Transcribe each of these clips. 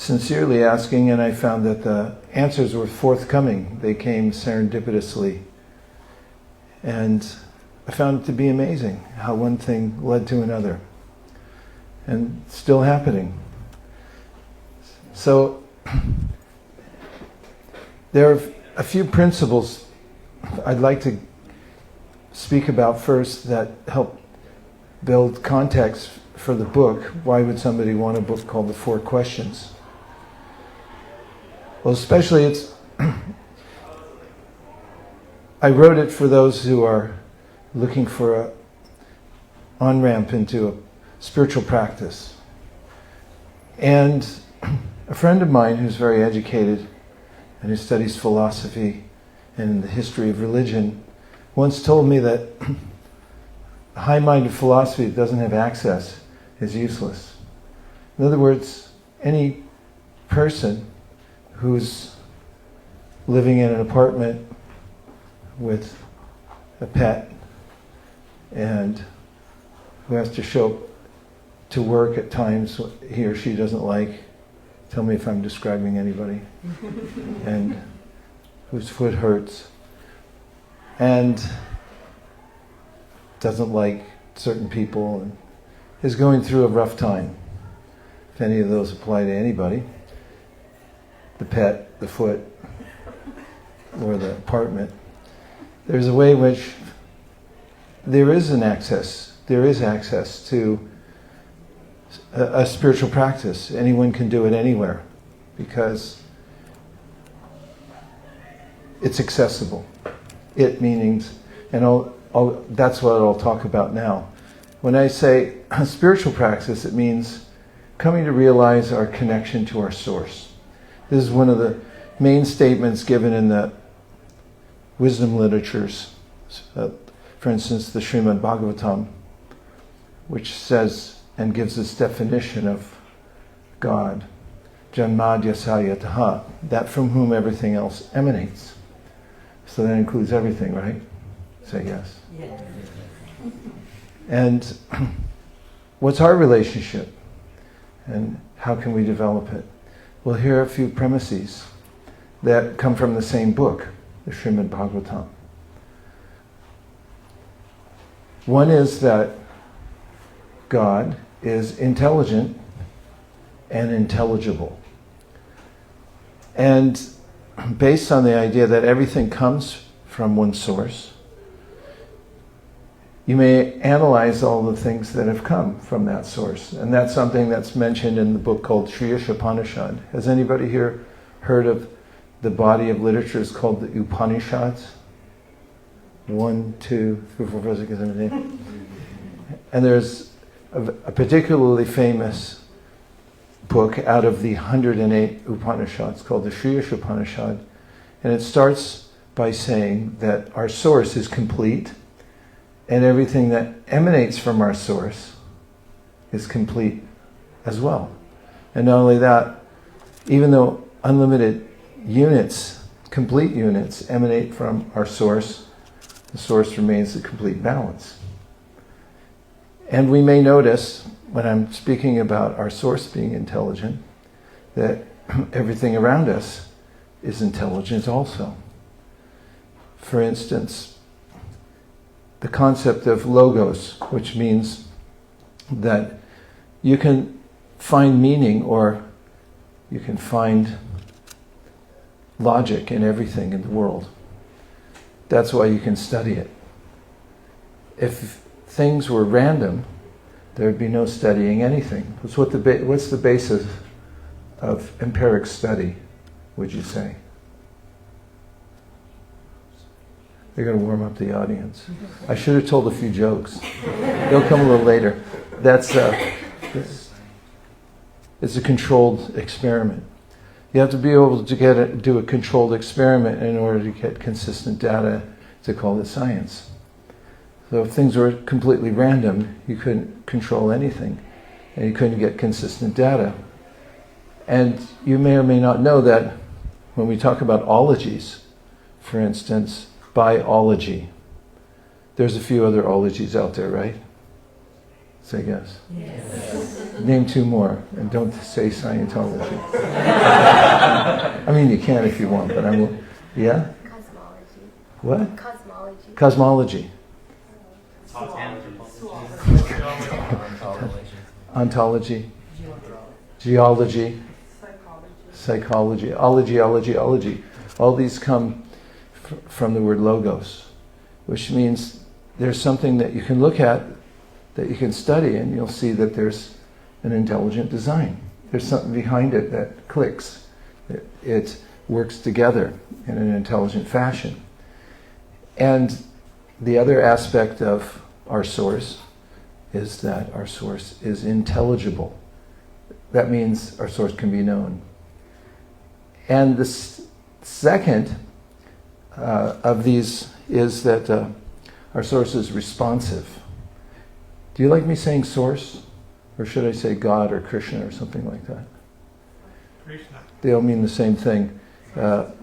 sincerely asking, and I found that the answers were forthcoming. They came serendipitously. And I found it to be amazing how one thing led to another. And still happening. So, there are a few principles I'd like to speak about first that help build context for the book. Why would somebody want a book called The Four Questions? Well, especially I wrote it for those who are looking for an on-ramp into a spiritual practice. And a friend of mine who's very educated and who studies philosophy and the history of religion once told me that a high-minded philosophy that doesn't have access is useless. In other words, any person who's living in an apartment with a pet and who has to show up to work at times he or she doesn't like, tell me if I'm describing anybody, and whose foot hurts, and doesn't like certain people, and is going through a rough time. If any of those apply to anybody, the pet, the foot, or the apartment, there's a way in which there is access to a spiritual practice. Anyone can do it anywhere because it's accessible. It meanings, and that's what I'll talk about now. When I say spiritual practice, it means coming to realize our connection to our source. This is one of the main statements given in the wisdom literatures. For instance, the Srimad Bhagavatam, which says and gives this definition of God, Janmadhyasya yataha, that from whom everything else emanates. So that includes everything, right? Say yes. Yes. And what's our relationship? And how can we develop it? Well, here are a few premises that come from the same book, the Srimad Bhagavatam. One is that God is intelligent and intelligible. And based on the idea that everything comes from one source, you may analyze all the things that have come from that source. And that's something that's mentioned in the book called Sri Upanishad. Has anybody here heard of the body of literature is called the Upanishads? 1, 2, 3, 4, 5, 6, 7, 8. And there's a particularly famous book out of the 108 Upanishads called the Sri Upanishad. And it starts by saying that our source is complete and everything that emanates from our source is complete as well. And not only that, even though unlimited units, complete units, emanate from our source, the source remains a complete balance. And we may notice, when I'm speaking about our source being intelligent, that everything around us is intelligent also. For instance, the concept of logos, which means that you can find meaning or you can find logic in everything in the world. That's why you can study it. If things were random, there would be no studying anything. What's the basis of empiric study, would you say? They're going to warm up the audience. I should have told a few jokes. They'll come a little later. It's a controlled experiment. You have to be able to do a controlled experiment in order to get consistent data to call it science. So if things were completely random, you couldn't control anything, and you couldn't get consistent data. And you may or may not know that when we talk about ologies, for instance, biology, there's a few other ologies out there, right? Say yes. Yes. Name two more, and don't say Scientology. I mean, you can if you want, but I won't. Yeah? Cosmology. What? Cosmology. Cosmology. Ontology. Geology. Psychology. Ology. All these come from the word logos, which means there's something that you can look at, that you can study, and you'll see that there's an intelligent design. There's something behind it that clicks. It works together in an intelligent fashion. And the other aspect of our source is that our source is intelligible. That means our source can be known. And the second of these is that our source is responsive. Do you like me saying source? Or should I say God or Krishna or something like that? Krishna. They all mean the same thing.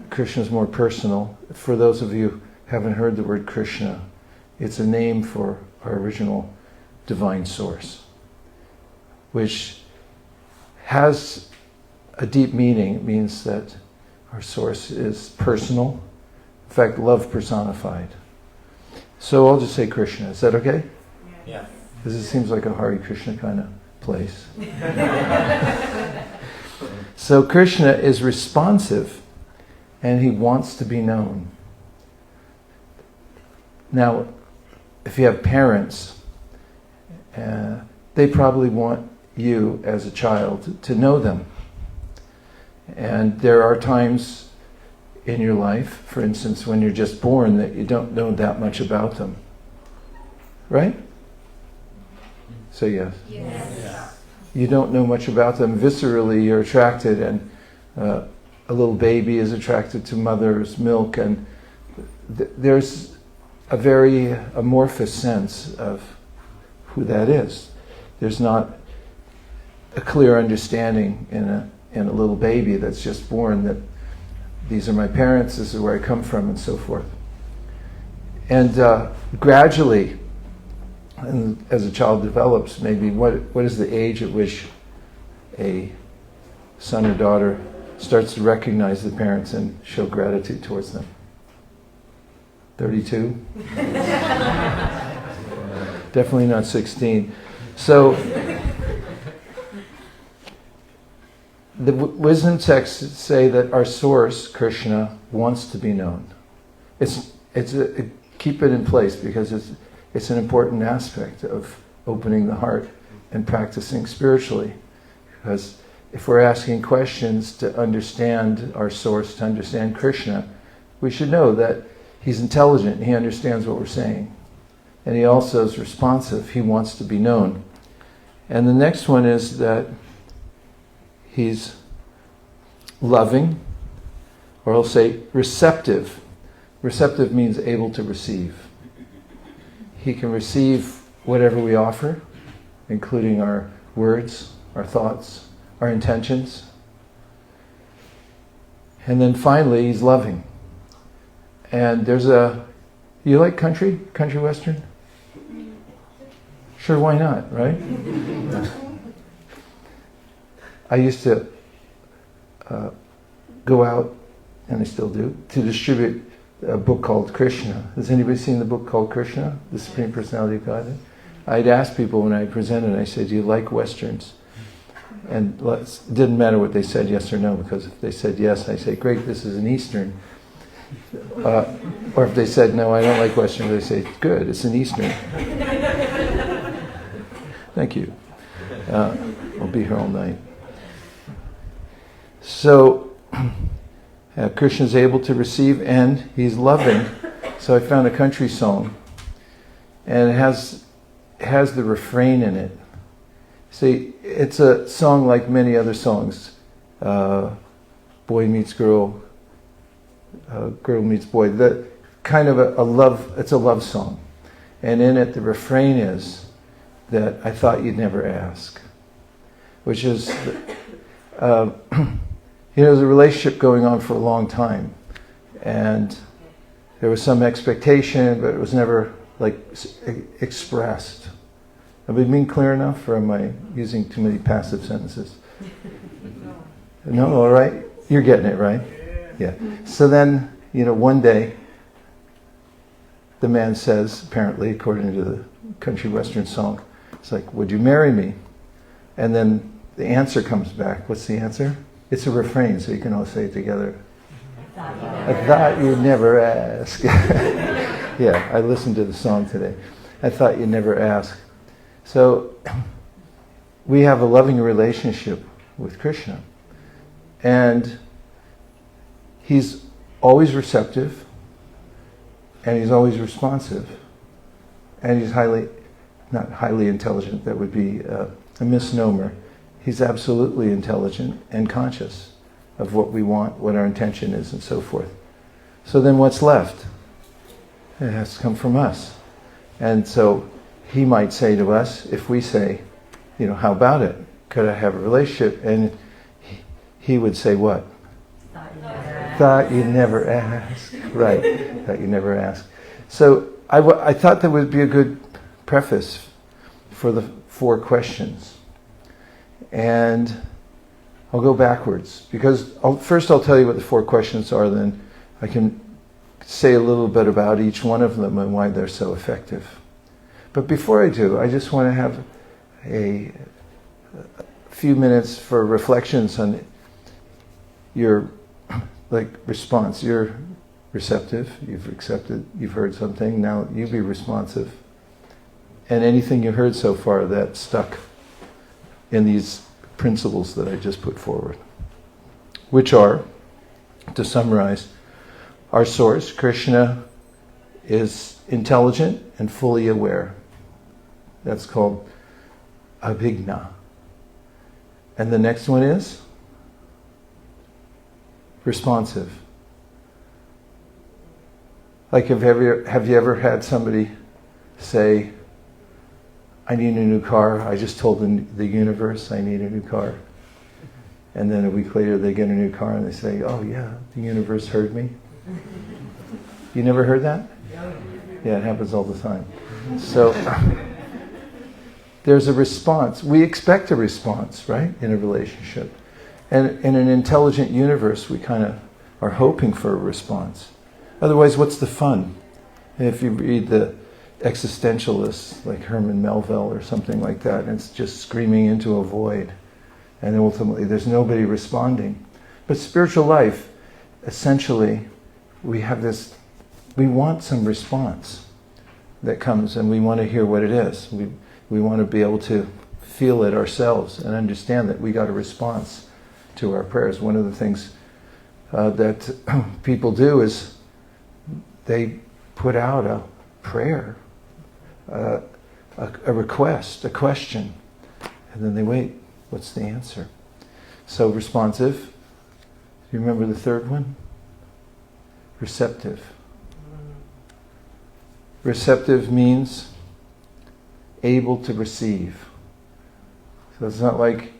Krishna is more personal. For those of you who haven't heard the word Krishna, it's a name for our original divine source, which has a deep meaning. It means that our source is personal. In fact, love personified. So I'll just say Krishna. Is that okay? Yeah. Because it seems like a Hare Krishna kind of place. So Krishna is responsive, and he wants to be known. Now, if you have parents, they probably want you as a child to know them. And there are times in your life, for instance, when you're just born, that you don't know that much about them. Right? Say yes. Yes. You don't know much about them. Viscerally, you're attracted, and a little baby is attracted to mother's milk, and there's a very amorphous sense of who that is. There's not a clear understanding in a little baby that's just born that these are my parents, this is where I come from, and so forth. And gradually, and as a child develops, maybe what is the age at which a son or daughter starts to recognize the parents and show gratitude towards them? 32? Definitely not 16. So the wisdom texts say that our source, Krishna, wants to be known. Keep it in place, because it's an important aspect of opening the heart and practicing spiritually. Because if we're asking questions to understand our source, to understand Krishna, we should know that he's intelligent and he understands what we're saying. And he also is responsive. He wants to be known. And the next one is that he's loving, or I'll say receptive. Receptive means able to receive. He can receive whatever we offer, including our words, our thoughts, our intentions. And then finally, he's loving. And you like country western? Sure, why not, right? I used to go out, and I still do, to distribute a book called Krishna. Has anybody seen the book called Krishna, the Supreme Personality of Godhead? I'd ask people when I presented, I said, do you like westerns? And it didn't matter what they said, yes or no, because if they said yes, I say, great, this is an Eastern. Or if they said, no, I don't like westerns, I say, good, it's an Eastern. Thank you. I'll be here all night. So, Krishna's able to receive, and he's loving. So I found a country song, and it has the refrain in it. See, it's a song like many other songs. Boy meets girl, girl meets boy. That kind of a love. It's a love song, and in it the refrain is that I thought you'd never ask, which is, there's a relationship going on for a long time, and there was some expectation, but it was never expressed. Have I been clear enough, or am I using too many passive sentences? No, all right? You're getting it, right? Yeah. So then, one day, the man says, apparently, according to the country western song, it's like, would you marry me? And then the answer comes back. What's the answer? It's a refrain, so you can all say it together. I thought you'd never ask. Yeah, I listened to the song today. I thought you'd never ask. So we have a loving relationship with Krishna. And he's always receptive, and he's always responsive, and he's not highly intelligent, that would be a misnomer. He's absolutely intelligent and conscious of what we want, what our intention is, and so forth. So then what's left? It has to come from us. And so he might say to us, if we say, how about it? Could I have a relationship? And he would say what? Thought you'd never ask. Right, thought you'd never ask. So I thought that would be a good preface for the 4 questions. And I'll go backwards, because first I'll tell you what the 4 questions are, then I can say a little bit about each one of them and why they're so effective. But before I do, I just want to have a few minutes for reflections on your response. You're receptive, you've accepted, you've heard something, now you be responsive. And anything you heard so far that stuck in these principles that I just put forward, which are, to summarize, our source, Krishna, is intelligent and fully aware. That's called abhigna. And the next one is responsive. Like, have you ever had somebody say, I need a new car, I just told the universe I need a new car. And then a week later they get a new car and they say, oh yeah, the universe heard me. You never heard that? Yeah, it happens all the time. So there's a response. We expect a response, right, in a relationship. And in an intelligent universe, we kind of are hoping for a response. Otherwise, what's the fun? If you read the existentialists like Herman Melville or something like that, and it's just screaming into a void. And ultimately, there's nobody responding. But spiritual life, essentially, we want some response that comes, and we want to hear what it is. We want to be able to feel it ourselves and understand that we got a response to our prayers. One of the things that people do is they put out a prayer, a request, a question, and then they wait. What's the answer? So responsive. Do you remember the third one? Receptive. Receptive means able to receive. So it's not like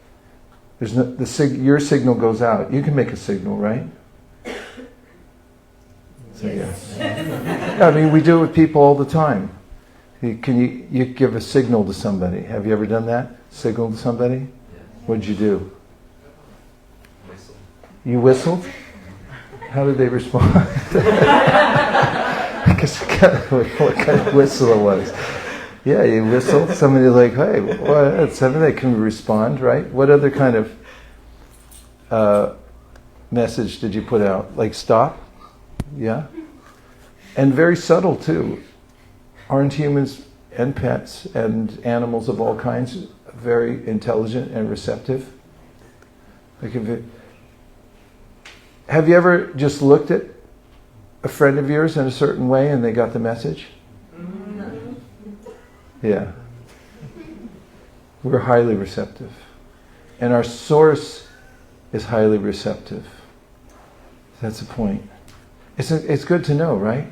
your signal goes out. You can make a signal, right? So yes. I mean, we do it with people all the time. You give a signal to somebody. Have you ever done that? Signal to somebody? What'd you do? Whistle. You whistled? How did they respond? What kind of whistle it was? Yeah, you whistled. Somebody's like, hey, what? Somebody can respond, right? What other kind of message did you put out? Like stop? Yeah? And very subtle too. Aren't humans and pets and animals of all kinds very intelligent and receptive? Like have you ever just looked at a friend of yours in a certain way and they got the message? Yeah. We're highly receptive. And our source is highly receptive. That's the point. It's good to know, right?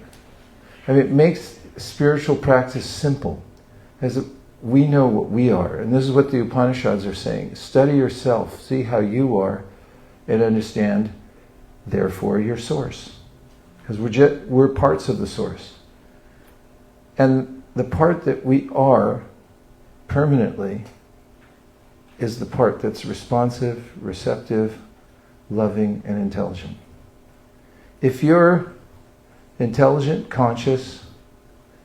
I mean, it makes spiritual practice simple. As we know what we are. And this is what the Upanishads are saying. Study yourself, see how you are, and understand, therefore, your source. Because we're parts of the source. And the part that we are permanently is the part that's responsive, receptive, loving, and intelligent. If you're intelligent, conscious,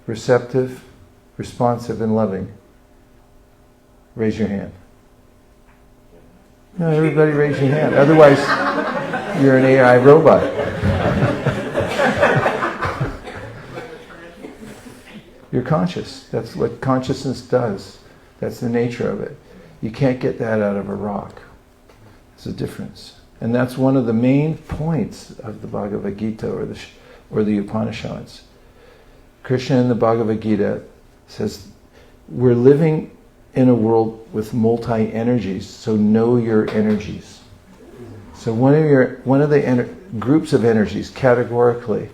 receptive, responsive, and loving, raise your hand. No, everybody raise your hand. Otherwise, you're an AI robot. You're conscious. That's what consciousness does. That's the nature of it. You can't get that out of a rock. There's a difference. And that's one of the main points of the Bhagavad Gita or the Upanishads. Krishna in the Bhagavad Gita says, we're living in a world with multi-energies, so know your energies. So one of the groups of energies categorically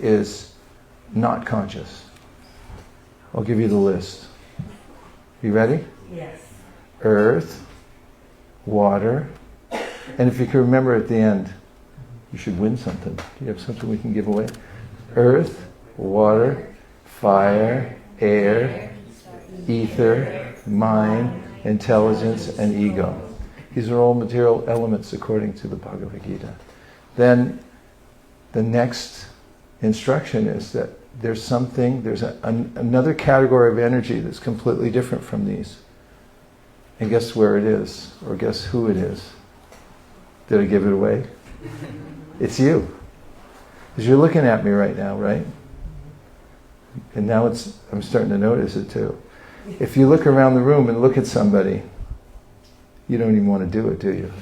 is not conscious. I'll give you the list. You ready? Yes. Earth, water, and if you can remember at the end, you should win something. Do you have something we can give away? Earth, water, fire, air, ether, mind, intelligence, and ego. These are all material elements according to the Bhagavad Gita. Then the next instruction is that there's another category of energy that's completely different from these. And guess where it is? Or guess who it is? Did I give it away? It's you. Because you're looking at me right now, right? And now I'm starting to notice it too. If you look around the room and look at somebody, you don't even want to do it, do you?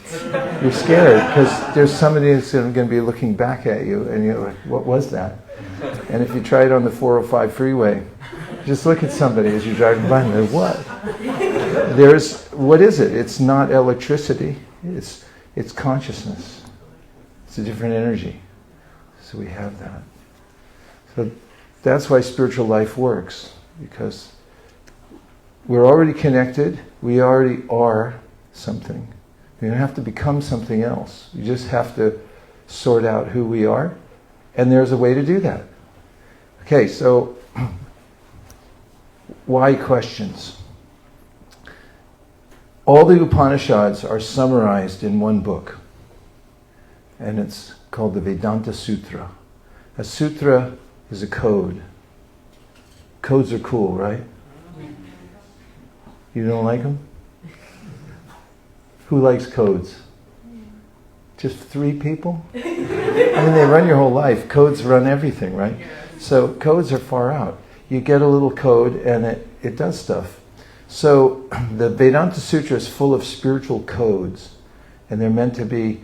You're scared because there's somebody that's going to be looking back at you and you're like, what was that? And if you try it on the 405 freeway, just look at somebody as you're driving by and they're, what? What is it? It's not electricity. It's consciousness. It's a different energy. So we have that. So that's why spiritual life works, because we're already connected. We already are something. We don't have to become something else. You just have to sort out who we are, and there's a way to do that. Okay, so why questions? All the Upanishads are summarized in one book, and it's called the Vedanta Sutra. A sutra is a code. Codes are cool, right? You don't like them? Who likes codes? Just 3 people? I mean, they run your whole life. Codes run everything, right? So codes are far out. You get a little code and it does stuff. So the Vedanta Sutra is full of spiritual codes, and they're meant to be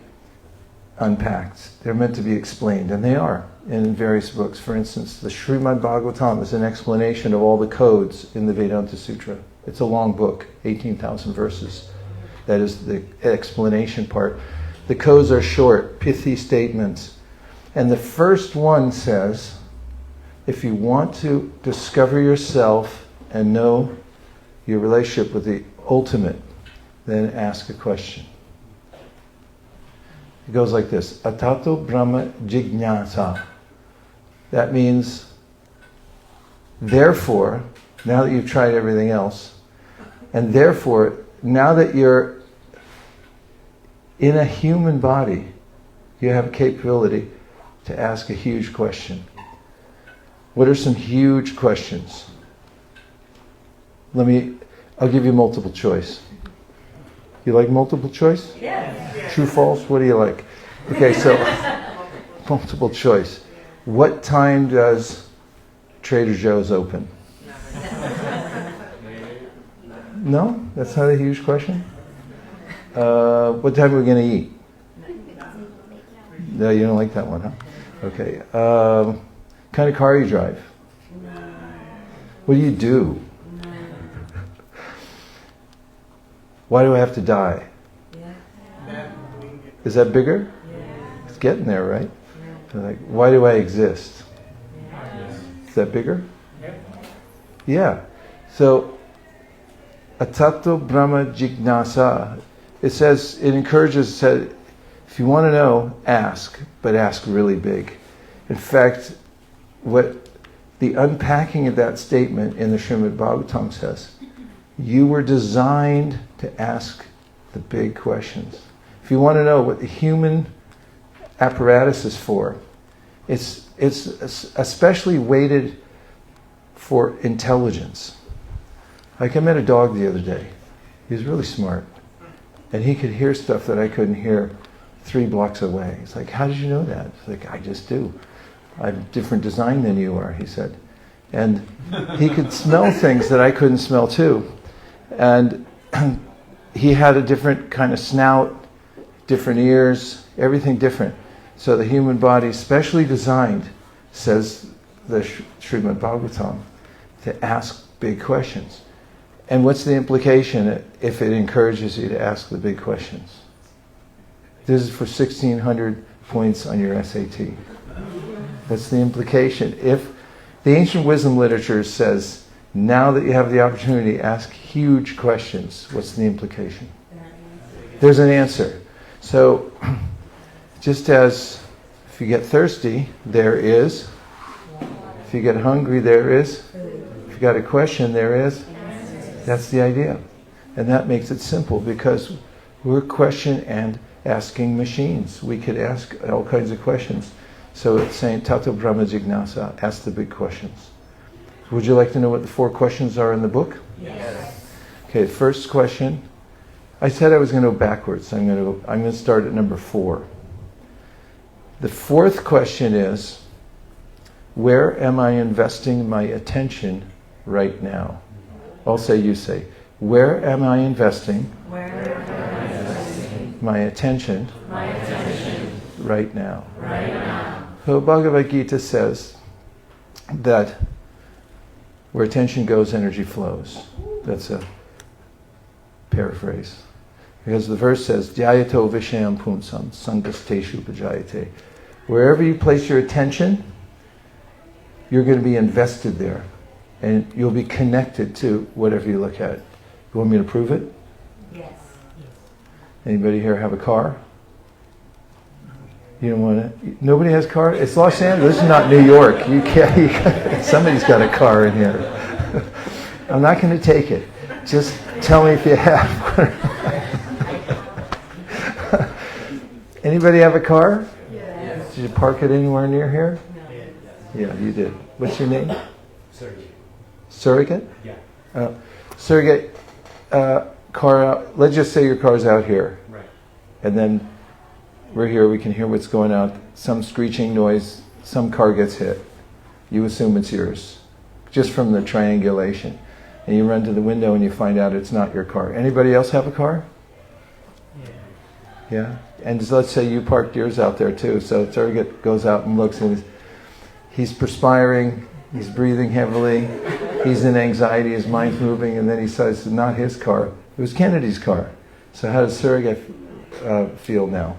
unpacked. They're meant to be explained, and they are in various books. For instance, the Srimad Bhagavatam is an explanation of all the codes in the Vedanta Sutra. It's a long book, 18,000 verses. That is the explanation part. The codes are short, pithy statements. And the first one says, if you want to discover yourself and know your relationship with the ultimate, then ask a question. It goes like this: Atato Brahma Jignasa. That means, therefore, now that you've tried everything else, and therefore, now that you're in a human body, you have capability to ask a huge question. What are some huge questions? I'll give you multiple choice. You like multiple choice? Yes. True, false? What do you like? Okay, so multiple choice. What time does Trader Joe's open? No? That's not a huge question? What time are we going to eat? No, you don't like that one, huh? Okay. Kind of car you drive? What do you do? Why do I have to die? Is that bigger? It's getting there, right? Like, why do I exist? Is that bigger? Yeah. So, Atato Brahma Jignasa. It encourages, if you want to know, ask, but ask really big. In fact, what the unpacking of that statement in the Srimad Bhagavatam says You were designed to ask the big questions. If you want to know what the human apparatus is for, it's especially weighted for intelligence. Like I met a dog the other day. He was really smart. And he could hear stuff that I couldn't hear 3 blocks away. He's like, how did you know that? It's like, I just do. I have a different design than you are, he said. And he could smell things that I couldn't smell too. And he had a different kind of snout, different ears, everything different. So the human body is specially designed, says the Srimad Bhagavatam, to ask big questions. And what's the implication if it encourages you to ask the big questions? This is for 1,600 points on your SAT. That's the implication. If the ancient wisdom literature says, now that you have the opportunity to ask huge questions, what's the implication? There's an answer. So, just as if you get thirsty, there is. If you get hungry, there is. If you got a question, there is. That's the idea. And that makes it simple because we're question and asking machines. We could ask all kinds of questions. So it's saying, Tato Brahma Jignasa, ask the big questions. Would you like to know what the 4 questions are in the book? Yes. Okay, first question. I said I was going to go backwards. I'm going to start at number 4. The 4th question is, where am I investing my attention right now? I'll say, you say. Where am I investing my attention right now? So Bhagavad Gita says that where attention goes, energy flows. That's a paraphrase. Because the verse says, Dhyayato Vishayam Punsam Sangasteshu Pajayate. Wherever you place your attention, you're going to be invested there. And you'll be connected to whatever you look at. You want me to prove it? Yes. Anybody here have a car? You don't want to? Nobody has a car? It's Los Angeles. This is not New York. You can't. Somebody's got a car in here. I'm not going to take it. Just tell me if you have. Anybody have a car? Yes. Did you park it anywhere near here? No. Yeah, you did. What's your name? Surrogate. Surrogate? Yeah. Surrogate car out. Let's just say your car's out here. Right. And then we're here, we can hear what's going on. Some screeching noise, some car gets hit. You assume it's yours, just from the triangulation. And you run to the window and you find out it's not your car. Anybody else have a car? Yeah? And let's say you parked yours out there too. So Surrogate goes out and looks and he's perspiring, he's breathing heavily, he's in anxiety, his mind's moving, and then he says it's not his car. It was Kennedy's car. So how does Surrogate feel now?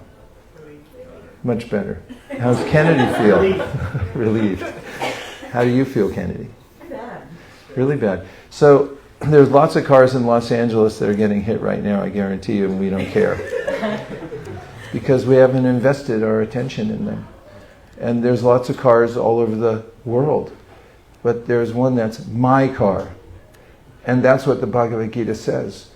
Much better. How does Kennedy feel? Relieved. How do you feel, Kennedy? Bad. Really bad. So there's lots of cars in Los Angeles that are getting hit right now, I guarantee you, and we don't care. Because we haven't invested our attention in them. And there's lots of cars all over the world. But there's one that's my car. And that's what the Bhagavad Gita says.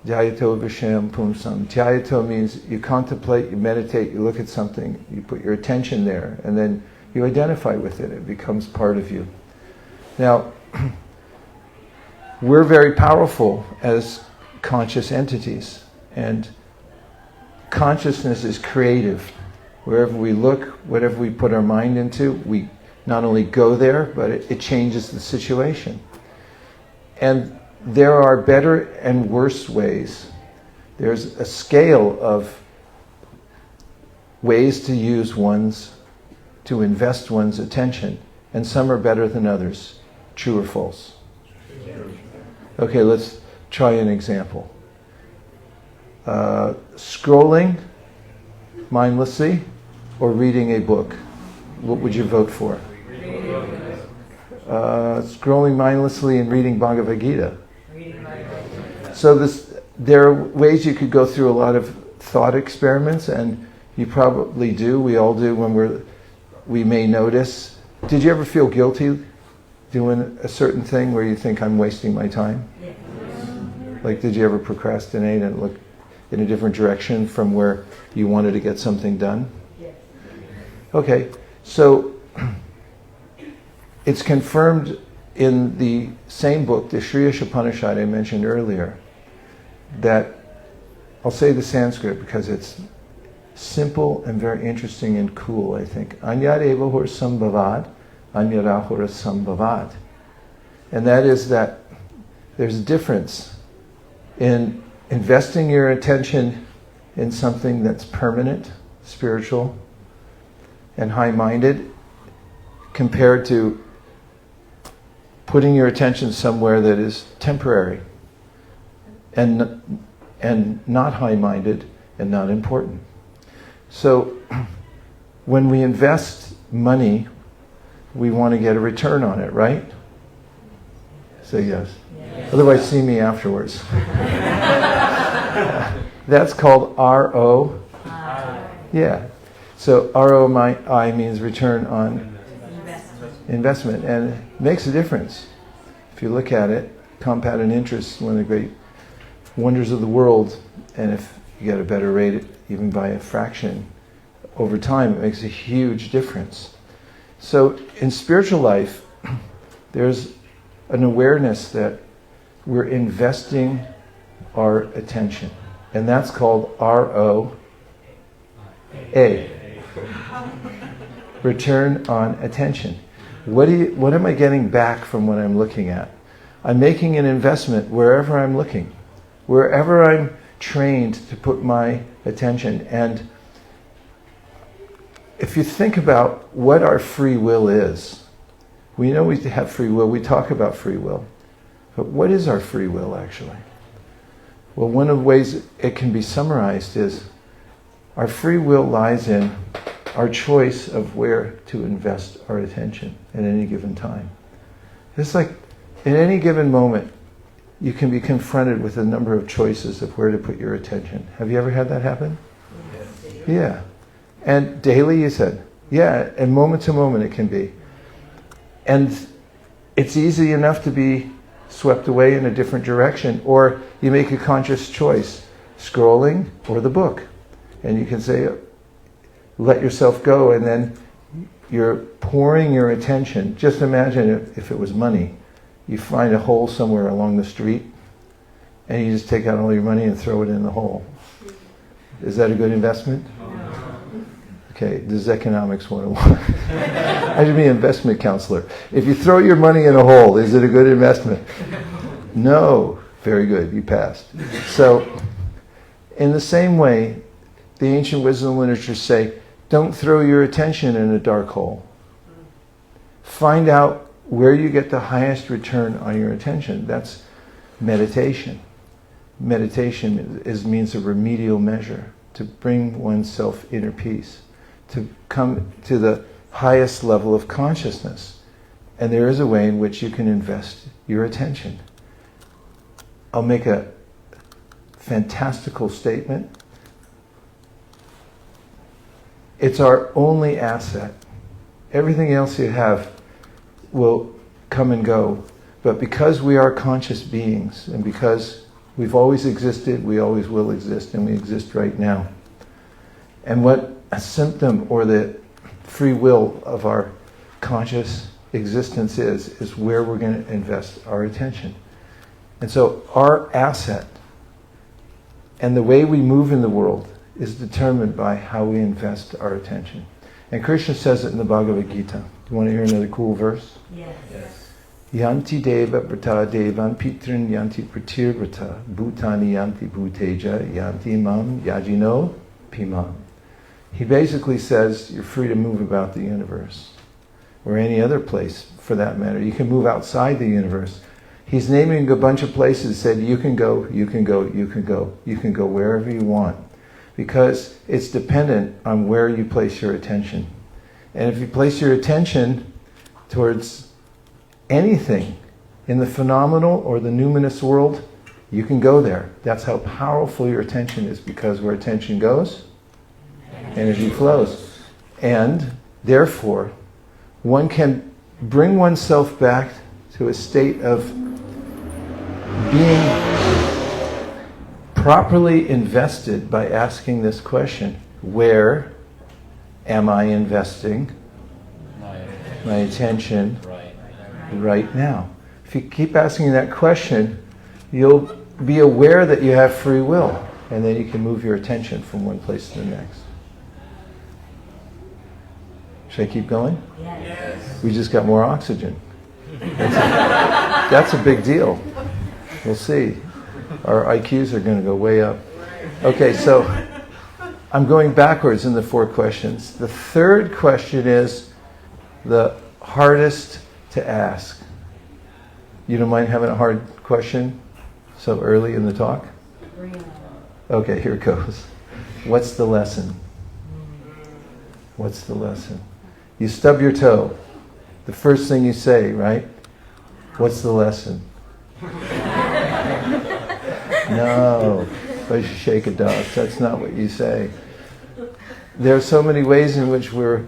Dhyayato Vishayam Pumsam. Dhyayato means you contemplate, you meditate, you look at something, you put your attention there, and then you identify with it. It becomes part of you. Now, we're very powerful as conscious entities. And consciousness is creative. Wherever we look, whatever we put our mind into, we not only go there, but it changes the situation. And there are better and worse ways. There's a scale of ways to use to invest one's attention, and some are better than others. True or false? Okay, let's try an example. Scrolling mindlessly or reading a book? What would you vote for? Scrolling mindlessly and reading Bhagavad Gita. So there are ways you could go through a lot of thought experiments, and you probably do. We all do when we may notice. Did you ever feel guilty doing a certain thing where you think I'm wasting my time? Yes. Like, did you ever procrastinate and look in a different direction from where you wanted to get something done? Yes. Okay, so it's confirmed in the same book, the Sri Upanishad I mentioned earlier, that, I'll say the Sanskrit because it's simple and very interesting and cool, I think. Anyadeva hor sambhavad, anyadahora sambhavad. And that is that there's a difference in investing your attention in something that's permanent, spiritual, and high-minded, compared to putting your attention somewhere that is temporary and not high-minded and not important. So when we invest money, we want to get a return on it, right? Say yes. Otherwise, see me afterwards. That's called RO. Yeah. So ROI means return on investment, and it makes a difference. If you look at it, compounded interest is one of the great wonders of the world, and if you get a better rate, even by a fraction, over time, it makes a huge difference. So in spiritual life, there's an awareness that we're investing our attention, and that's called ROA. Return on attention. What am I getting back from what I'm looking at? I'm making an investment wherever I'm looking, wherever I'm trained to put my attention. And if you think about what our free will is, we know we have free will, we talk about free will, but what is our free will actually? Well, one of the ways it can be summarized is our free will lies in our choice of where to invest our attention at any given time. It's like in any given moment, you can be confronted with a number of choices of where to put your attention. Have you ever had that happen? Yes. Yeah. And daily, you said? Yeah, and moment to moment it can be. And it's easy enough to be swept away in a different direction, or you make a conscious choice, scrolling or the book. And you can say, let yourself go, and then you're pouring your attention. Just imagine if it was money. You find a hole somewhere along the street, and you just take out all your money and throw it in the hole. Is that a good investment? Okay, this is economics 101. I should be an investment counselor. If you throw your money in a hole, is it a good investment? No. Very good, you passed. So, in the same way, the ancient wisdom literatures say, don't throw your attention in a dark hole. Find out where you get the highest return on your attention. That's meditation. Meditation means a remedial measure, to bring oneself inner peace, to come to the highest level of consciousness. And there is a way in which you can invest your attention. I'll make a fantastical statement. It's our only asset. Everything else you have will come and go. But because we are conscious beings, and because we've always existed, we always will exist, and we exist right now. And what a symptom or the free will of our conscious existence is where we're going to invest our attention. And so our asset and the way we move in the world is determined by how we invest our attention. And Krishna says it in the Bhagavad Gita. You want to hear another cool verse? Yes. Yanti deva vrata devan pitrin yanti pratir vrata bhutani yanti bhuteja yanti mam yajino pimam. He basically says you're free to move about the universe, or any other place for that matter. You can move outside the universe. He's naming a bunch of places, said you can go, you can go, you can go, you can go wherever you want. Because it's dependent on where you place your attention. And if you place your attention towards anything in the phenomenal or the numinous world, you can go there. That's how powerful your attention is, because where attention goes, energy flows. And therefore, one can bring oneself back to a state of being properly invested by asking this question, where am I investing my attention right now? If you keep asking that question, you'll be aware that you have free will, and then you can move your attention from one place to the next. Should I keep going? Yes. We just got more oxygen. That's a big deal. We'll see. Our IQs are going to go way up. Okay, so I'm going backwards in the 4 questions. The third question is the hardest to ask. You don't mind having a hard question so early in the talk? Bring it on. Okay, here it goes. What's the lesson? What's the lesson? You stub your toe. The first thing you say, right? What's the lesson? No, Vaisesika Dasa. That's not what you say. There are so many ways in which we're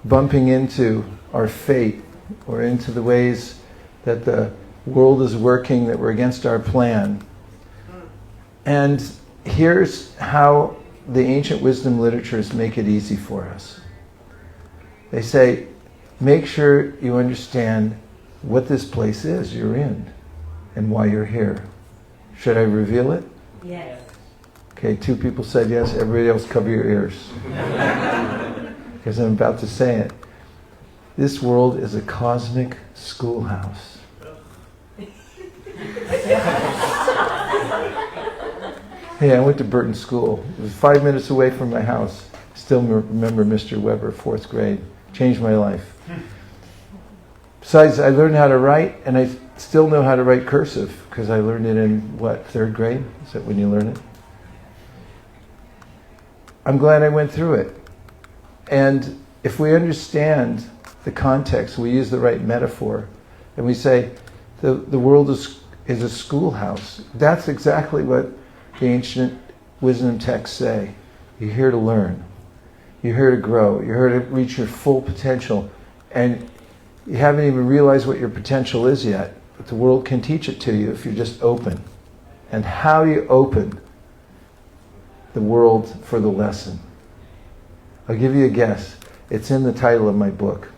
bumping into our fate, or into the ways that the world is working that we're against our plan. And here's how the ancient wisdom literatures make it easy for us. They say, make sure you understand what this place is you're in and why you're here. Should I reveal it? Yes. Okay, 2 people said yes, everybody else cover your ears. Because I'm about to say it. This world is a cosmic schoolhouse. Hey, I went to Burton School. It was 5 minutes away from my house. Still remember Mr. Weber, 4th grade. Changed my life. Besides, I learned how to write, and I still know how to write cursive, because I learned it in, 3rd grade? Is that when you learn it? I'm glad I went through it. And if we understand the context, we use the right metaphor, and we say, the world is a schoolhouse. That's exactly what the ancient wisdom texts say. You're here to learn. You're here to grow. You're here to reach your full potential. And you haven't even realized what your potential is yet. But the world can teach it to you if you're just open. And how you open the world for the lesson. I'll give you a guess. It's in the title of my book.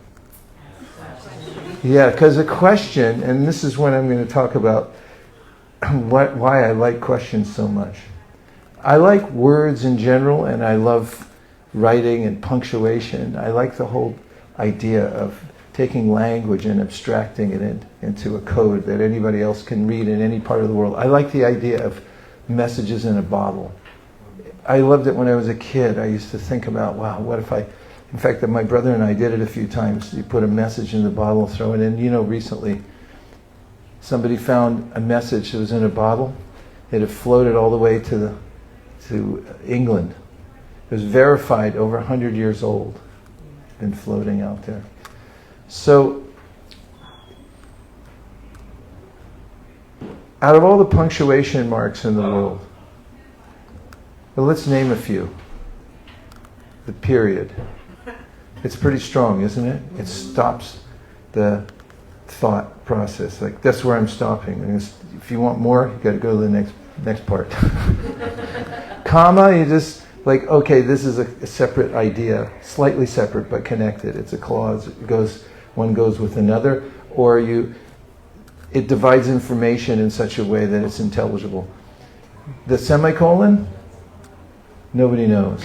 Yeah, because a question, and this is when I'm going to talk about why I like questions so much. I like words in general, and I love writing and punctuation. I like the whole idea of taking language and abstracting it into a code that anybody else can read in any part of the world. I like the idea of messages in a bottle. I loved it when I was a kid. I used to think about, wow, what if in fact, that my brother and I did it a few times. You put a message in the bottle, throw it in. Recently, somebody found a message that was in a bottle. It had floated all the way to England. It was verified, over 100 years old. Been floating out there. So, out of all the punctuation marks in the world, well, let's name a few. The period. It's pretty strong, isn't it? It stops the thought process. Like, that's where I'm stopping. And if you want more, you got to go to the next part. Comma, you just like, okay, this is a separate idea, slightly separate but connected. It's a clause. One goes with another, or it divides information in such a way that it's intelligible. The semicolon, nobody knows.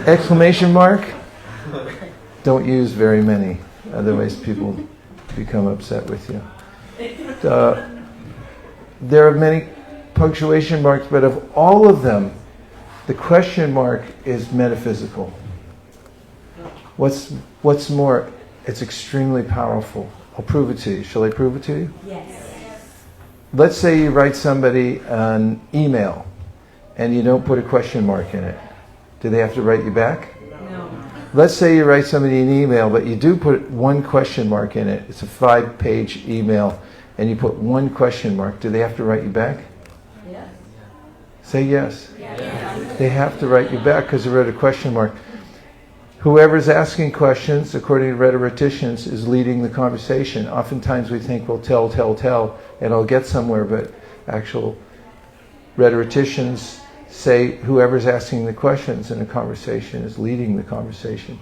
Exclamation mark, don't use very many, otherwise people become upset with you. There are many punctuation marks, but of all of them, the question mark is metaphysical. What's more, it's extremely powerful. I'll prove it to you. Shall I prove it to you? Yes. Let's say you write somebody an email and you don't put a question mark in it. Do they have to write you back? No. Let's say you write somebody an email, but you do put one question mark in it. It's a 5-page email, and you put one question mark. Do they have to write you back? Yes. Say yes. Yes. They have to write you back because they wrote a question mark. Whoever's asking questions, according to rhetoricians, is leading the conversation. Oftentimes we think, well, tell, and I'll get somewhere, but actual rhetoricians say whoever's asking the questions in a conversation is leading the conversation.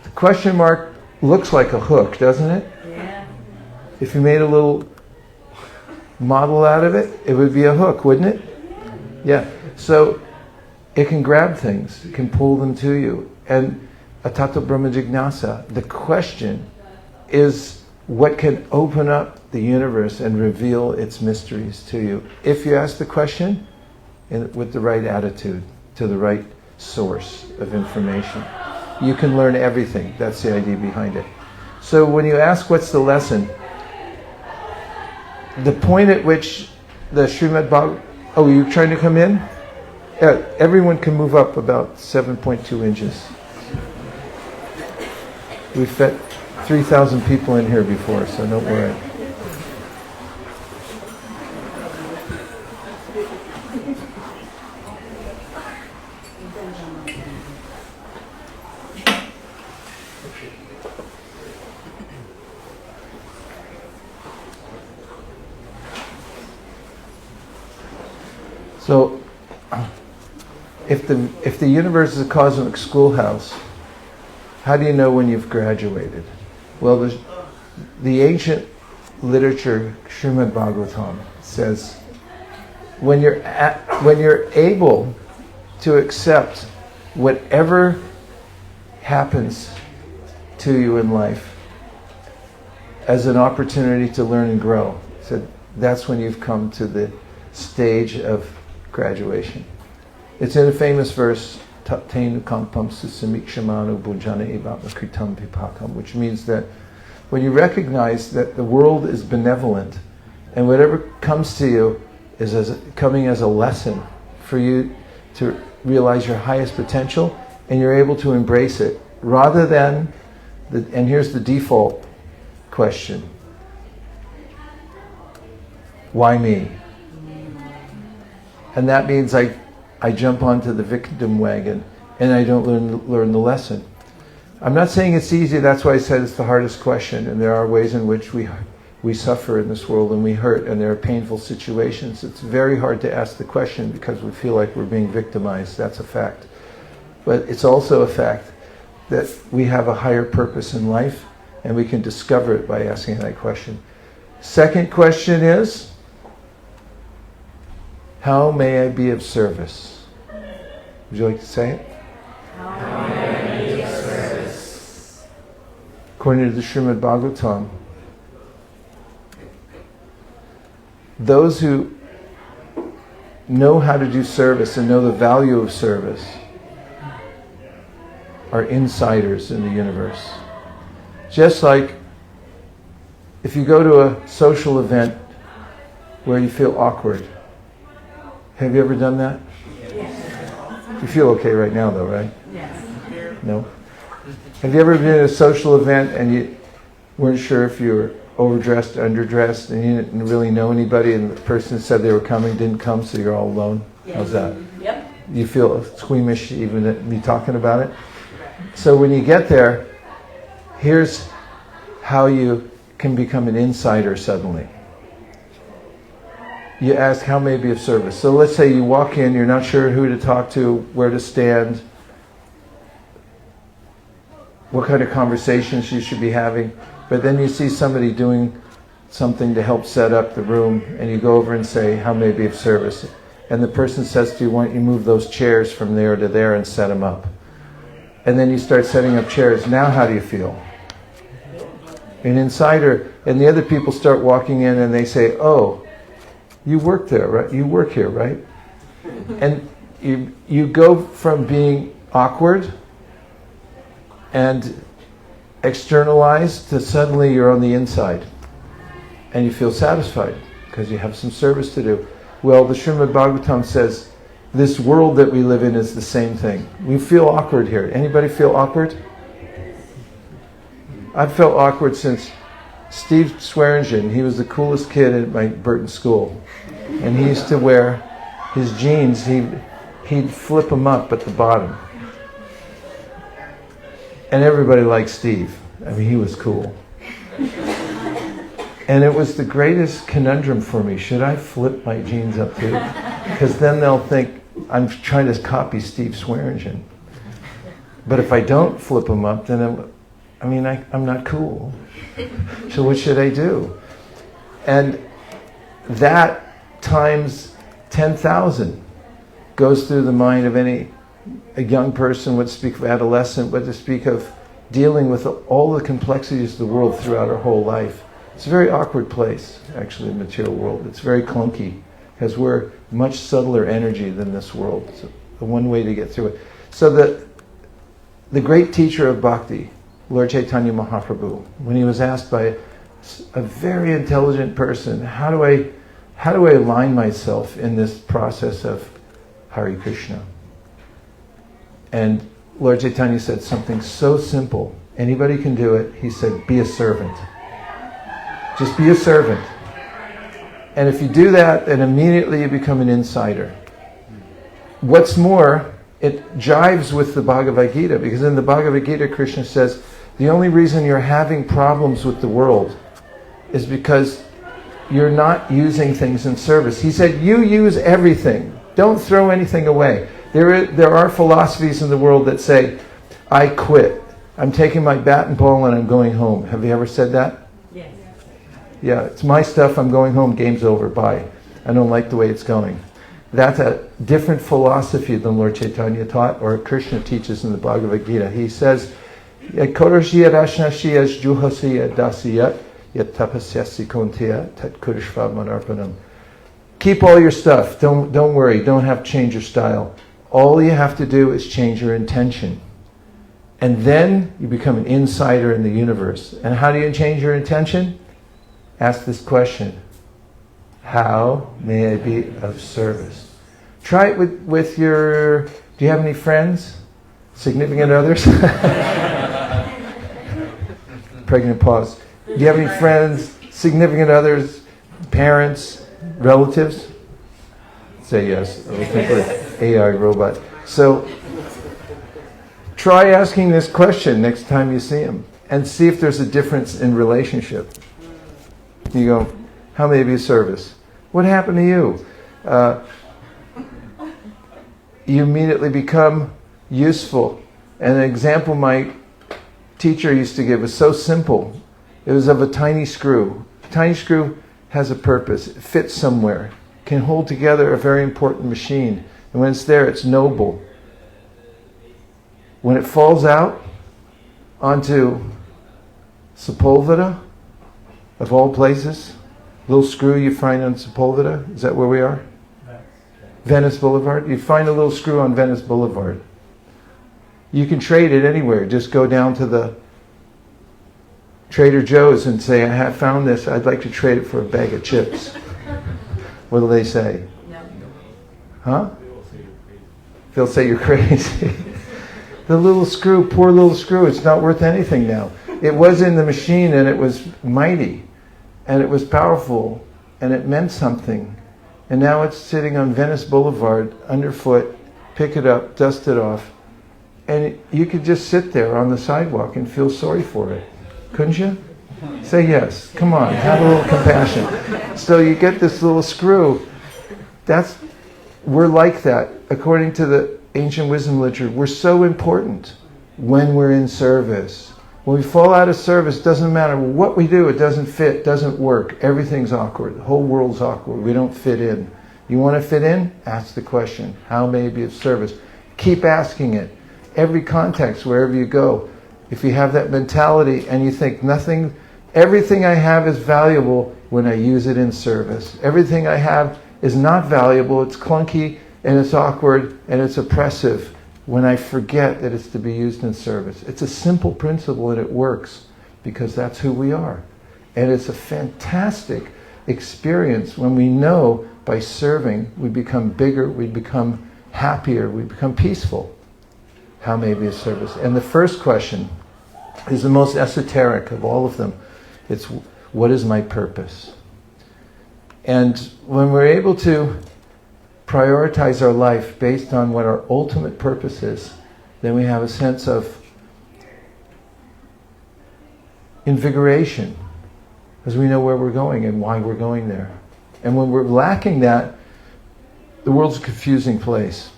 The question mark looks like a hook, doesn't it? Yeah. If you made a little model out of it, it would be a hook, wouldn't it? Yeah. So it can grab things, it can pull them to you. And Atato Brahma Jignasa, the question is what can open up the universe and reveal its mysteries to you. If you ask the question with the right attitude, to the right source of information, you can learn everything. That's the idea behind it. So when you ask what's the lesson, the point at which the Srimad Bhagavatam... Oh, are you trying to come in? Yeah, everyone can move up about 7.2 inches. We've fit 3,000 people in here before, so don't worry. So, if the universe is a cosmic schoolhouse, how do you know when you've graduated? Well, the ancient literature, Srimad Bhagavatam, says when you're able to accept whatever happens to you in life as an opportunity to learn and grow, so that's when you've come to the stage of graduation. It's in a famous verse, Tattenu kampam susamikshamano bhujana evatma kritam vipakam, which means that when you recognize that the world is benevolent and whatever comes to you is coming as a lesson for you to realize your highest potential, and you're able to embrace it rather than, and here's the default question, why me? And that means I jump onto the victim wagon and I don't learn the lesson. I'm not saying it's easy, that's why I said it's the hardest question, and there are ways in which we suffer in this world and we hurt, and there are painful situations. It's very hard to ask the question because we feel like we're being victimized, that's a fact. But it's also a fact that we have a higher purpose in life and we can discover it by asking that question. Second question is, how may I be of service? Would you like to say it? How may I be of service? According to the Srimad Bhagavatam, those who know how to do service and know the value of service are insiders in the universe. Just like if you go to a social event where you feel awkward. Have you ever done that? Yes. You feel okay right now though, right? Yes. No? Have you ever been at a social event and you weren't sure if you were overdressed, underdressed, and you didn't really know anybody, and the person who said they were coming didn't come, so you're all alone? Yes. How's that? Yep. You feel squeamish even at me talking about it? So when you get there, here's how you can become an insider suddenly. You ask, how may I be of service? So let's say you walk in, you're not sure who to talk to, where to stand, what kind of conversations you should be having, but then you see somebody doing something to help set up the room, and you go over and say, how may I be of service? And the person says to you, why don't you move those chairs from there to there and set them up? And then you start setting up chairs. Now how do you feel? An insider, and the other people start walking in and they say, oh, you work there, right? You work here, right? And you go from being awkward and externalized to suddenly you're on the inside. And you feel satisfied because you have some service to do. Well, the Srimad Bhagavatam says this world that we live in is the same thing. We feel awkward here. Anybody feel awkward? I've felt awkward since Steve Swearingen. He was the coolest kid at my Burton school. And he used to wear his jeans, he'd flip them up at the bottom. And everybody liked Steve. I mean, he was cool. And it was the greatest conundrum for me. Should I flip my jeans up too? Because then they'll think I'm trying to copy Steve Swearingen. But if I don't flip them up, then I'm not cool. So what should I do? And that times 10,000 goes through the mind of a young person, would speak of adolescent, but to speak of dealing with all the complexities of the world throughout our whole life. It's a very awkward place, actually, the material world. It's very clunky, because we're much subtler energy than this world. It's the one way to get through it. So the great teacher of bhakti, Lord Chaitanya Mahaprabhu, when he was asked by a very intelligent person, how do I align myself in this process of Hare Krishna? And Lord Chaitanya said something so simple. Anybody can do it. He said, be a servant. Just be a servant. And if you do that, then immediately you become an insider. What's more, it jives with the Bhagavad Gita, because in the Bhagavad Gita, Krishna says, the only reason you're having problems with the world is because you're not using things in service. He said, you use everything. Don't throw anything away. There are philosophies in the world that say, I quit. I'm taking my bat and ball and I'm going home. Have you ever said that? Yes. Yeah, it's my stuff, I'm going home, game's over, bye. I don't like the way it's going. That's a different philosophy than Lord Chaitanya taught, or Krishna teaches in the Bhagavad Gita. He says, Koroshiya rashnashiya juhasiya dasiyat yat tapasyasi kontiya tat kurishva manarpanam. Keep all your stuff. Don't worry. Don't have to change your style. All you have to do is change your intention. And then you become an insider in the universe. And how do you change your intention? Ask this question. How may I be of service? Try it with your... Do you have any friends? Significant others? Pregnant pause. Do you have any friends, significant others, parents, relatives? Say yes. I think we're AI robot. So try asking this question next time you see them and see if there's a difference in relationship. You go, how may I be of service? What happened to you? You immediately become useful. And an example my teacher used to give was so simple. It was of a tiny screw. A tiny screw has a purpose. It fits somewhere. Can hold together a very important machine. And when it's there, it's noble. When it falls out onto Sepulveda, of all places, little screw you find on Sepulveda, is that where we are? Venice Boulevard. You find a little screw on Venice Boulevard. You can trade it anywhere. Just go down to the Trader Joe's and say, I have found this. I'd like to trade it for a bag of chips. What do they say? No. Huh? They'll say you're crazy. The little screw, poor little screw, it's not worth anything now. It was in the machine and it was mighty and it was powerful and it meant something. And now it's sitting on Venice Boulevard underfoot. Pick it up, dust it off, and you could just sit there on the sidewalk and feel sorry for it. Couldn't you? Say yes. Come on, have a little compassion. So you get this little screw. We're like that. According to the ancient wisdom literature, we're so important when we're in service. When we fall out of service, doesn't matter what we do, it doesn't fit, doesn't work. Everything's awkward. The whole world's awkward. We don't fit in. You want to fit in? Ask the question, how may I be of service? Keep asking it. Every context, wherever you go. If you have that mentality and you think everything I have is valuable when I use it in service. Everything I have is not valuable, it's clunky and it's awkward and it's oppressive when I forget that it's to be used in service. It's a simple principle and it works because that's who we are. And it's a fantastic experience when we know by serving we become bigger, we become happier, we become peaceful. How may I be of service? And the first question is the most esoteric of all of them. It's, what is my purpose? And when we're able to prioritize our life based on what our ultimate purpose is, then we have a sense of invigoration, because we know where we're going and why we're going there. And when we're lacking that, the world's a confusing place.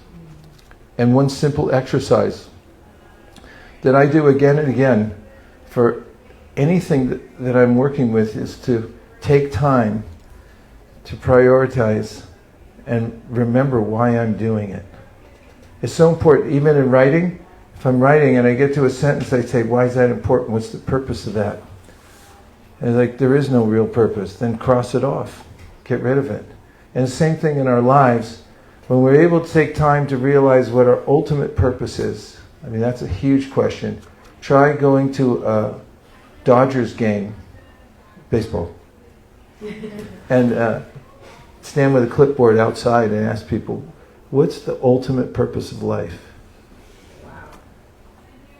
And one simple exercise that I do again and again for anything that I'm working with is to take time to prioritize and remember why I'm doing it. It's so important, even in writing. If I'm writing and I get to a sentence, I say, why is that important? What's the purpose of that? And like, there is no real purpose. Then cross it off. Get rid of it. And the same thing in our lives. When we're able to take time to realize what our ultimate purpose is, I mean, that's a huge question. Try going to a Dodgers game, baseball, and stand with a clipboard outside and ask people, what's the ultimate purpose of life?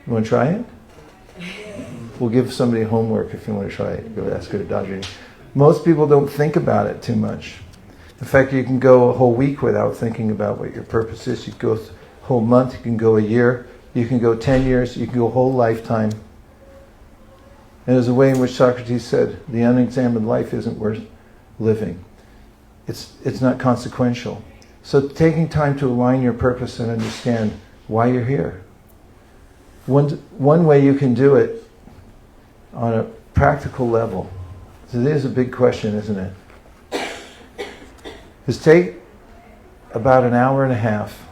You want to try it? We'll give somebody homework if you want to try it. Go ask her to Dodger. Most people don't think about it too much. In fact, you can go a whole week without thinking about what your purpose is. You can go a whole month, you can go a year, you can go 10 years, you can go a whole lifetime. And there's a way in which Socrates said, the unexamined life isn't worth living. It's not consequential. So taking time to align your purpose and understand why you're here. One way you can do it on a practical level, so it is a big question, isn't it? Is take about an hour and a half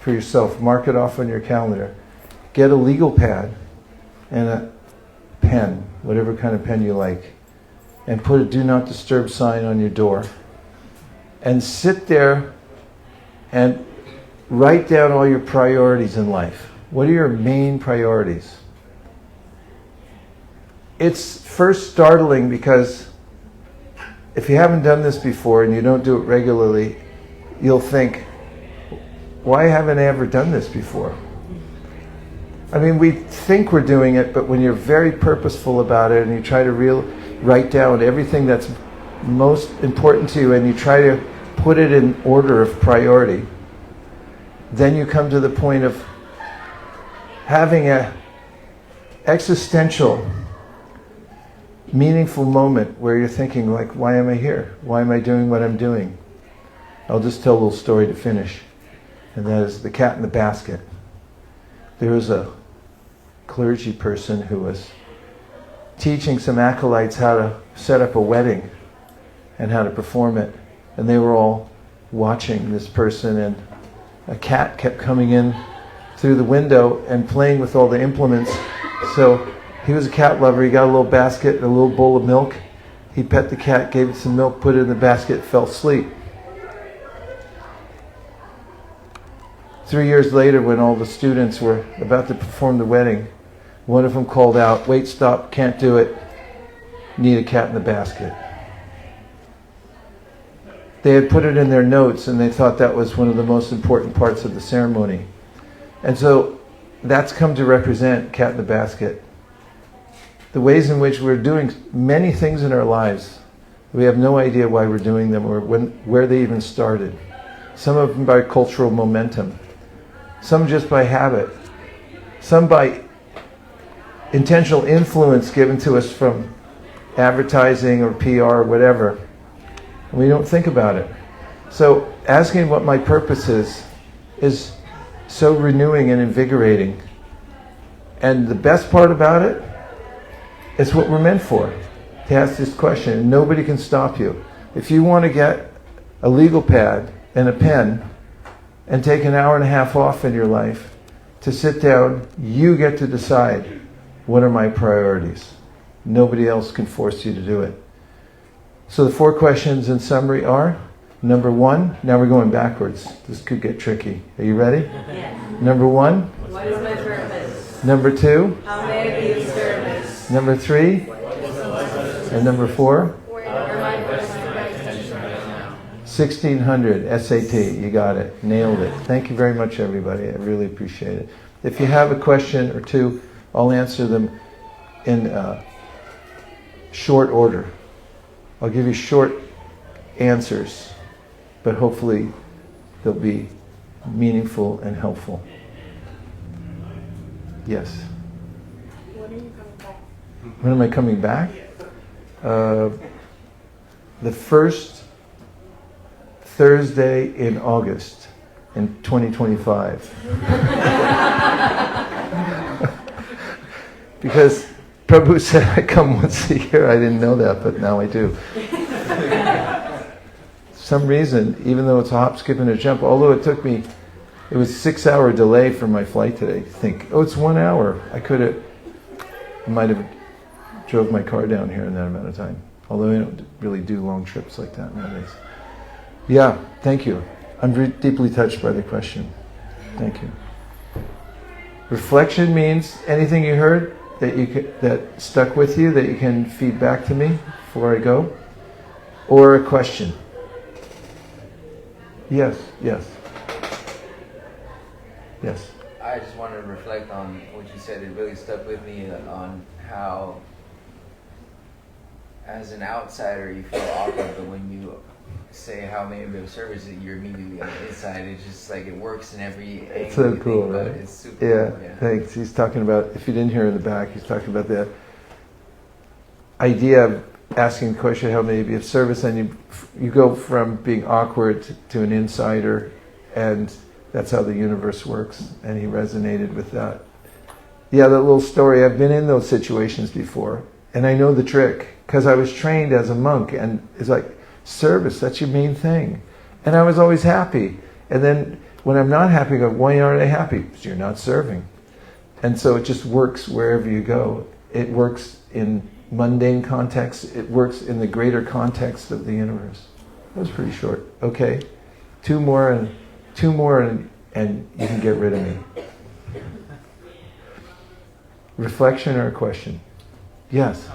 for yourself, mark it off on your calendar, get a legal pad and a pen, whatever kind of pen you like, and put a do not disturb sign on your door, and sit there and write down all your priorities in life. What are your main priorities? It's first startling because if you haven't done this before and you don't do it regularly, you'll think, why haven't I ever done this before? I mean, we think we're doing it, but when you're very purposeful about it and you try to write down everything that's most important to you and you try to put it in order of priority, then you come to the point of having an existential, meaningful moment where you're thinking, like, why am I here? Why am I doing what I'm doing? I'll just tell a little story to finish. And that is the cat in the basket. There was a clergy person who was teaching some acolytes how to set up a wedding and how to perform it. And they were all watching this person, and a cat kept coming in through the window and playing with all the implements. So he was a cat lover. He got a little basket and a little bowl of milk. He pet the cat, gave it some milk, put it in the basket, fell asleep. 3 years later, when all the students were about to perform the wedding, one of them called out, wait, stop, can't do it. Need a cat in the basket. They had put it in their notes and they thought that was one of the most important parts of the ceremony. And so that's come to represent cat in the basket. The ways in which we're doing many things in our lives, we have no idea why we're doing them or where they even started. Some of them by cultural momentum. Some just by habit. Some by intentional influence given to us from advertising or PR or whatever. And we don't think about it. So asking what my purpose is so renewing and invigorating. And the best part about it, it's what we're meant for, to ask this question. And nobody can stop you. If you want to get a legal pad and a pen and take an hour and a half off in your life to sit down, you get to decide, what are my priorities? Nobody else can force you to do it. So the 4 questions in summary are, number 1, now we're going backwards. This could get tricky. Are you ready? Yes. Number 1. What is my purpose? Number 2. How may I be of service? Number 3. And number 4. Where am I putting my attention right now? 1600 SAT. You got it. Nailed it. Thank you very much, everybody. I really appreciate it. If you have a question or two, I'll answer them in short order. I'll give you short answers, but hopefully they'll be meaningful and helpful. Yes? When are you coming back? When am I coming back? The first Thursday in August in 2025. Because Prabhu said I come once a year. I didn't know that, but now I do. Some reason, even though it's a hop, skip, and a jump, although it was a 6-hour delay for my flight today. Think, oh, it's 1 hour. I might have drove my car down here in that amount of time. Although I don't really do long trips like that nowadays. Yeah, thank you. I'm deeply touched by the question. Thank you. Reflection means anything you heard that stuck with you that you can feed back to me before I go, or a question. Yes. I just wanted to reflect on what you said. It really stuck with me on how, as an outsider, you feel awkward, but when you say how many of service that you're immediately on the inside, it's just like it works in every angle. It's so cool, right? It's super cool. Yeah, thanks. He's talking about, if you didn't hear in the back, he's talking about the idea of asking the question, how may you be of service, and you go from being awkward to an insider, and that's how the universe works, and he resonated with that. Yeah, that little story, I've been in those situations before, and I know the trick, because I was trained as a monk, and it's like, service, that's your main thing. And I was always happy. And then when I'm not happy, I go, why aren't I happy? Because you're not serving. And so it just works wherever you go. It works in mundane context. It works in the greater context of the universe. That was pretty short. Okay. Two more and you can get rid of me. Reflection or a question? Yes.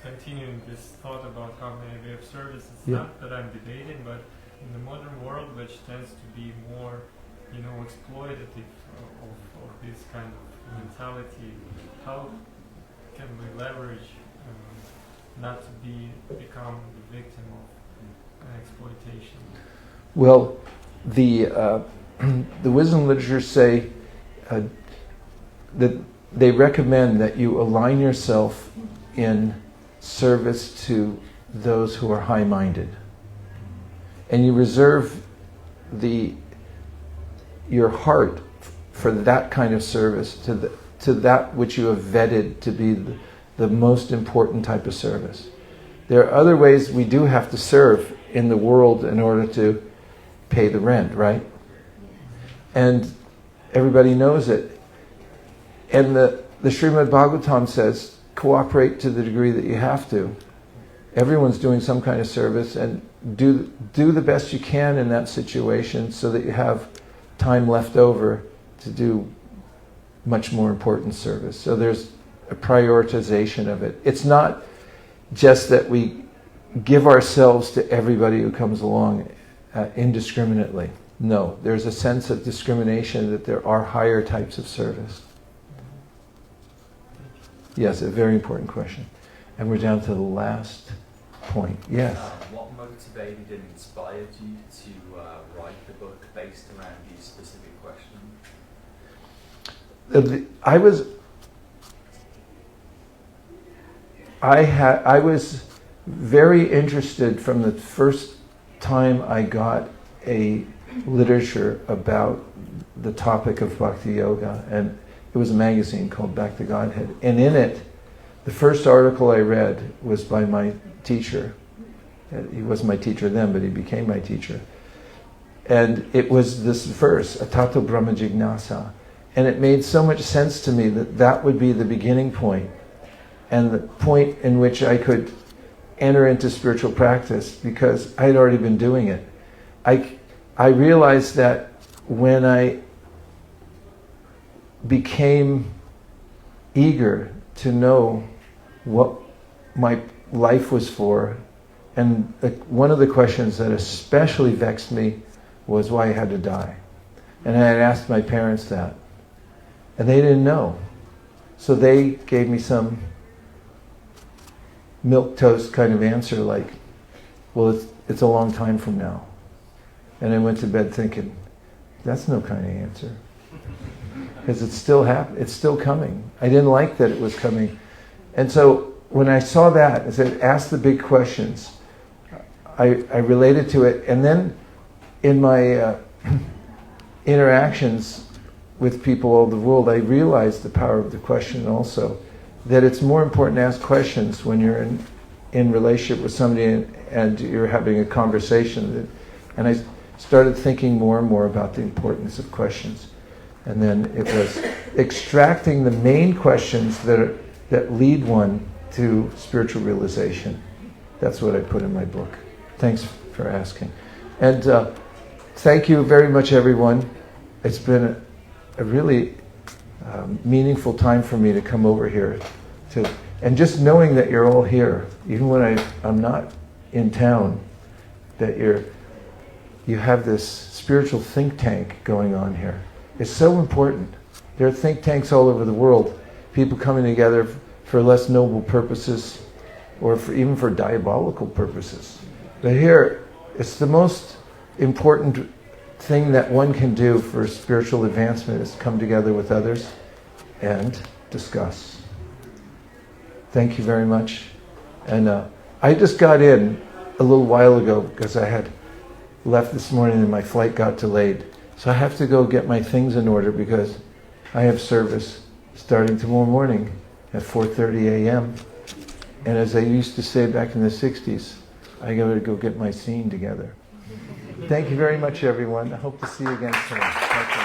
Continuing this thought about how many we have service, it's Yeah. not that I'm debating, but in the modern world, which tends to be more, exploitative of this kind of mentality, how can we leverage not to become the victim of exploitation? Well, the wisdom literatures say that they recommend that you align yourself in service to those who are high-minded, and you reserve your heart for that kind of service, to that which you have vetted to be the most important type of service. There are other ways we do have to serve in the world in order to pay the rent, right? And everybody knows it. And the Srimad Bhagavatam says, cooperate to the degree that you have to. Everyone's doing some kind of service, and do the best you can in that situation so that you have time left over to do much more important service. So there's a prioritization of it. It's not just that we give ourselves to everybody who comes along indiscriminately. No, there's a sense of discrimination that there are higher types of service. Yes, a very important question. And we're down to the last point. Yes? What motivated and inspired you to write the book based around these specific questions? I was very interested from the first time I got a literature about the topic of Bhakti Yoga, and it was a magazine called Back to Godhead. And in it, the first article I read was by my teacher. He wasn't my teacher then, but he became my teacher. And it was this verse, Atato Brahma Jignasa. And it made so much sense to me that that would be the beginning point, and the point in which I could enter into spiritual practice, because I had already been doing it. I realized that when I became eager to know what my life was for, and one of the questions that especially vexed me was why I had to die. And I had asked my parents that, and they didn't know. So they gave me some milquetoast kind of answer like, well, it's a long time from now. And I went to bed thinking, that's no kind of answer. Because it's still coming. I didn't like that it was coming. And so when I saw that, I said, ask the big questions. I related to it. And then in my interactions with people all over the world, I realized the power of the question also. That it's more important to ask questions when you're in relationship with somebody and you're having a conversation. And I started thinking more and more about the importance of questions. And then it was extracting the main questions that lead one to spiritual realization. That's what I put in my book. Thanks for asking. And thank you very much, everyone. It's been a really meaningful time for me to come over here. And just knowing that you're all here, even when I'm not in town, that you have this spiritual think tank going on here. It's so important. There are think tanks all over the world, people coming together for less noble purposes or even for diabolical purposes. But here, it's the most important thing that one can do for spiritual advancement is come together with others and discuss. Thank you very much. And I just got in a little while ago because I had left this morning and my flight got delayed. So I have to go get my things in order because I have service starting tomorrow morning at 4:30 a.m. And as I used to say back in the 60s, I got to go get my scene together. Thank you very much, everyone. I hope to see you again soon. Thank you.